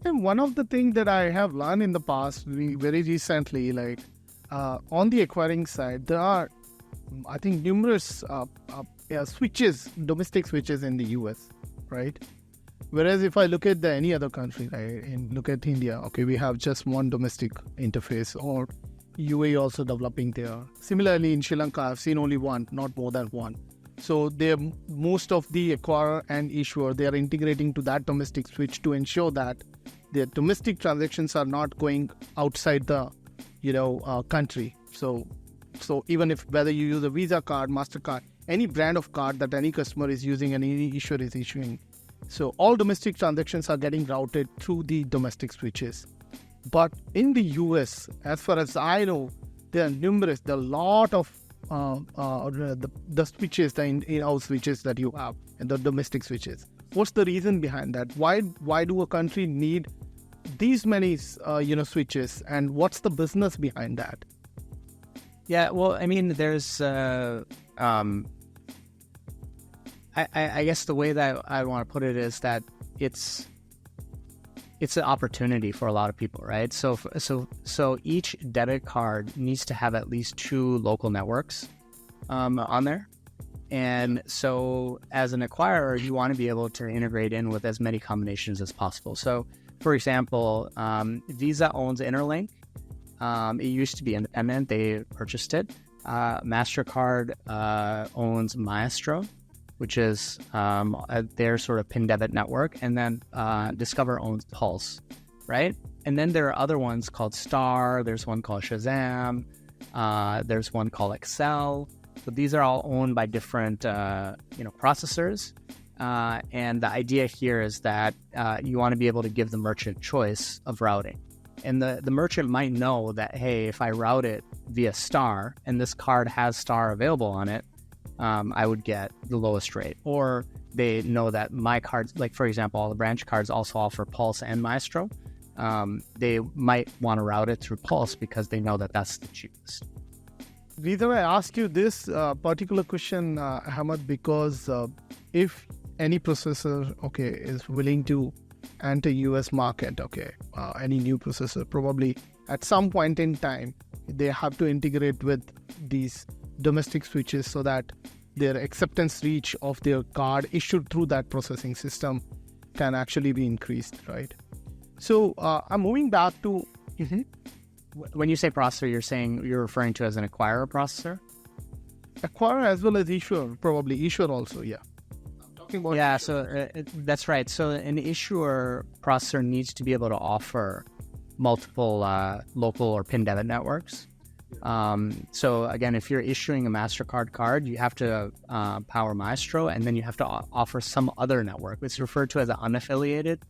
And one of the things that I have learned in the past, very recently, like on the acquiring side, there are, I think, numerous switches, domestic switches in the US, right? Whereas if I look at any other country, right, and look at India, okay, we have just one domestic interface, or UAE also developing there. Similarly, in Sri Lanka, I've seen only one, not more than one. So most of the acquirer and issuer, they are integrating to that domestic switch to ensure that their domestic transactions are not going outside the country. So even if whether you use a Visa card, MasterCard, any brand of card that any customer is using and any issuer is issuing, so all domestic transactions are getting routed through the domestic switches. But in the US, as far as I know, there are a lot of the switches, the in-house switches that you have, and the domestic switches. What's the reason behind that? Why do a country need these many switches, and what's the business behind that? Yeah, well, I mean, there's I guess the way that I want to put it is that it's an opportunity for a lot of people, right? So each debit card needs to have at least 2 local networks on there. And so as an acquirer, you want to be able to integrate in with as many combinations as possible. So for example, Visa owns Interlink. It used to be independent. They purchased it. MasterCard owns Maestro, which is their sort of PIN debit network. And then Discover owns Pulse, right? And then there are other ones called Star. There's one called Shazam. There's one called Excel. So these are all owned by different processors. And the idea here is that you want to be able to give the merchant choice of routing. And the merchant might know that, hey, if I route it via Star and this card has Star available on it, I would get the lowest rate. Or they know that my cards, like for example, all the branch cards also offer Pulse and Maestro. They might want to route it through Pulse because they know that that's the cheapest. The reason I ask you this particular question, Ahmed, because if any processor, is willing to enter US market, any new processor, probably at some point in time, they have to integrate with these domestic switches so that their acceptance reach of their card issued through that processing system can actually be increased, right? So I'm moving back to... When you say processor, you're referring to as an acquirer processor? Acquirer as well as issuer, probably issuer also, yeah. I'm talking about yeah, issuer. So that's right. So an issuer processor needs to be able to offer multiple local or PIN debit networks. So again, if you're issuing a MasterCard card, you have to power Maestro, and then you have to offer some other network. It's referred to as an unaffiliated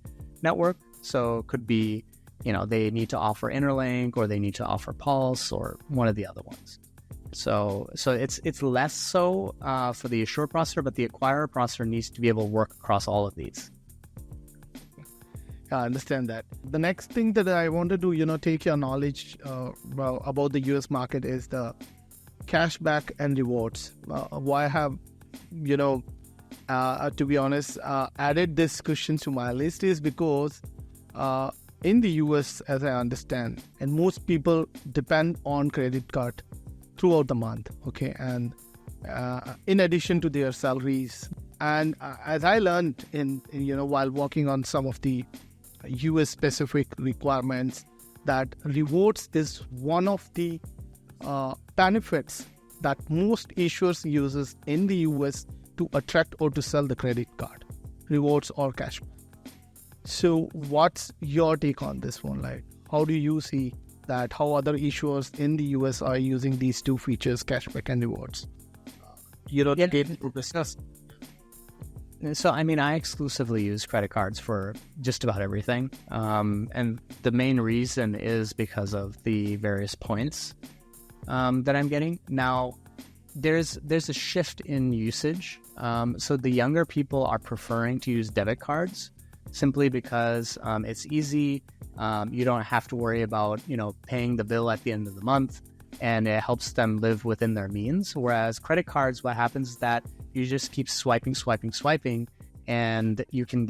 network. So it could be, they need to offer Interlink, or they need to offer Pulse, or one of the other ones. So it's less so for the issuer processor, but the acquirer processor needs to be able to work across all of these. I understand that. The next thing that I wanted to, take your knowledge about the US market is the cashback and rewards. Why I have, to be honest, added this question to my list is because in the US, as I understand, and most people depend on credit card throughout the month, and in addition to their salaries. And as I learned while working on some of the US specific requirements, that rewards is one of the benefits that most issuers uses in the US to attract or to sell the credit card, rewards or cashback. So what's your take on this one? Like, how do you see that, how other issuers in the US are using these two features, cashback and rewards? Discuss. So, I mean, I exclusively use credit cards for just about everything. And the main reason is because of the various points that I'm getting. Now, there's a shift in usage. So the younger people are preferring to use debit cards simply because it's easy. You don't have to worry about, paying the bill at the end of the month, and it helps them live within their means. Whereas credit cards, what happens is that you just keep swiping, and you can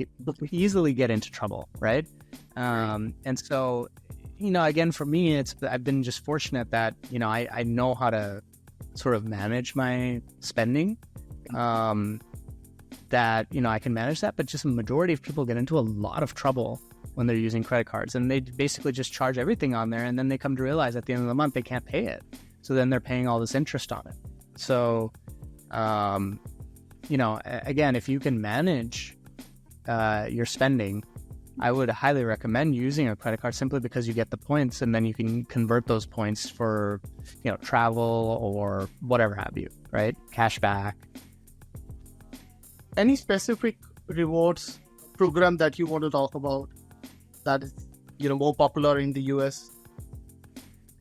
easily get into trouble, right? And so, again, for me, I've been just fortunate that, I know how to sort of manage my spending, that, I can manage that, but just a majority of people get into a lot of trouble when they're using credit cards, and they basically just charge everything on there, and then they come to realize at the end of the month they can't pay it. So then they're paying all this interest on it. So, again, if you can manage your spending, I would highly recommend using a credit card, simply because you get the points, and then you can convert those points for, travel or whatever have you, right? Cashback. Any specific rewards program that you want to talk about that is, more popular in the US?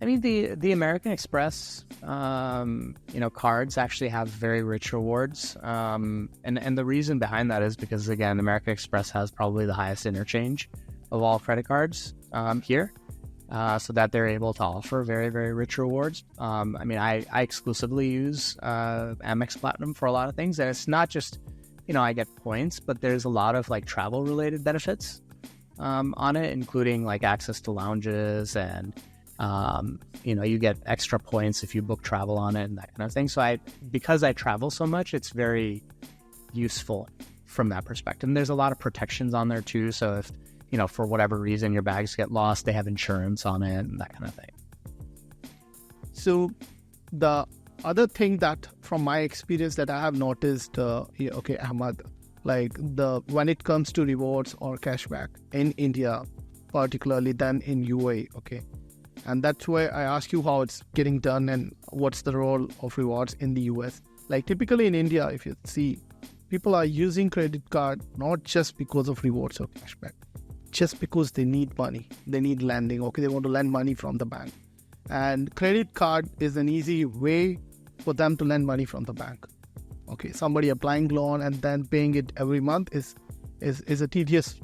I mean, the American Express, cards actually have very rich rewards. And the reason behind that is because, again, American Express has probably the highest interchange of all credit cards here, so that they're able to offer very, very rich rewards. I exclusively use Amex Platinum for a lot of things. And it's not just, I get points, but there's a lot of like travel related benefits on it, including like access to lounges, and you get extra points if you book travel on it and that kind of thing. So because I travel so much, it's very useful from that perspective. And there's a lot of protections on there too. So if, for whatever reason your bags get lost, they have insurance on it and that kind of thing. So the other thing that from my experience that I have noticed, Ahmed, like when it comes to rewards or cashback in India, particularly than in UAE, okay? And that's why I ask you how it's getting done and what's the role of rewards in the US. Like typically in India, if you see, people are using credit card not just because of rewards or cashback, just because they need money, they need lending, okay? They want to lend money from the bank. And credit card is an easy way for them to lend money from the bank. Okay, somebody applying loan and then paying it every month is a tedious,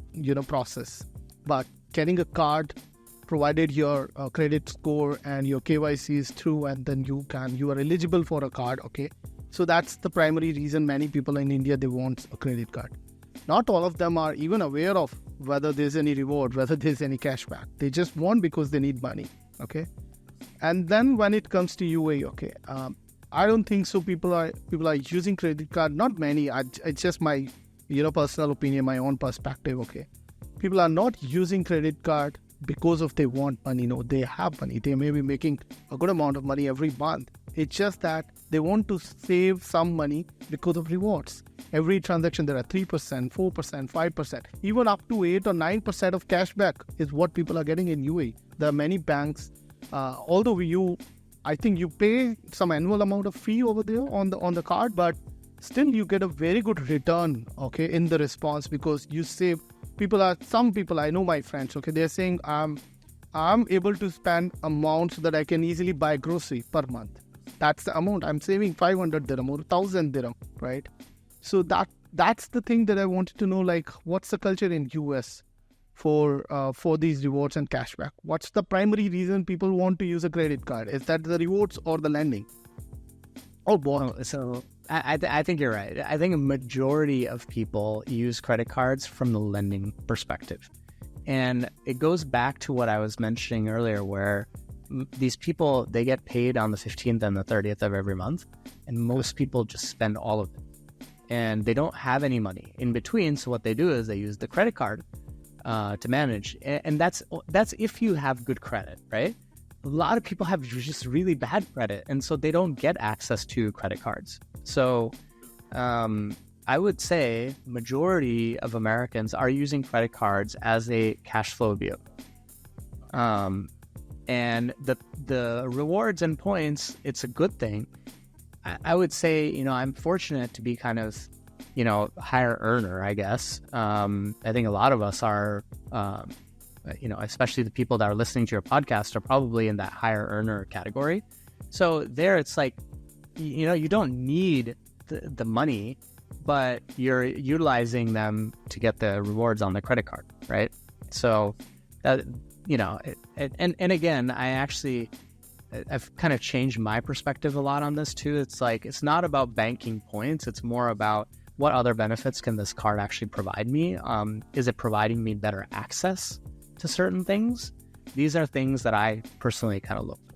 process. But getting a card, provided your credit score and your KYC is through, and then you are eligible for a card, okay? So that's the primary reason many people in India, they want a credit card. Not all of them are even aware of whether there's any reward, whether there's any cashback. They just want because they need money, okay? And then when it comes to UAE, okay, I don't think so. People are using credit card. Not many. It's just my, personal opinion, my own perspective. Okay, people are not using credit card because of they want money. No, they have money. They may be making a good amount of money every month. It's just that they want to save some money because of rewards. Every transaction there are 3%, 4%, 5%, even up to 8 or 9% of cashback is what people are getting in UAE. There are many banks. Although I think you pay some annual amount of fee over there on the card, but still you get a very good return, okay, in the response, because you save. Some people, I know my friends, okay, they're saying I'm able to spend amounts that I can easily buy grocery per month. That's the amount I'm saving, 500 dirham or 1000 dirham, right? So that's the thing that I wanted to know, like what's the culture in US for these rewards and cashback? What's the primary reason people want to use a credit card? Is that the rewards or the lending? Or both? So I think you're right. I think a majority of people use credit cards from the lending perspective. And it goes back to what I was mentioning earlier, where these people, they get paid on the 15th and the 30th of every month. And most people just spend all of it. And they don't have any money in between. So what they do is they use the credit card to manage. And that's if you have good credit, right? A lot of people have just really bad credit, and so they don't get access to credit cards. So I would say majority of Americans are using credit cards as a cash flow vehicle. And the rewards and points, it's a good thing. I would say, I'm fortunate to be kind of, higher earner, I guess. I think a lot of us are, especially the people that are listening to your podcast are probably in that higher earner category. So there it's like, you don't need the money, but you're utilizing them to get the rewards on the credit card, right? So, and again, I've kind of changed my perspective a lot on this too. It's like, it's not about banking points. It's more about what other benefits can this card actually provide me? Is it providing me better access to certain things, these are things that I personally kind of look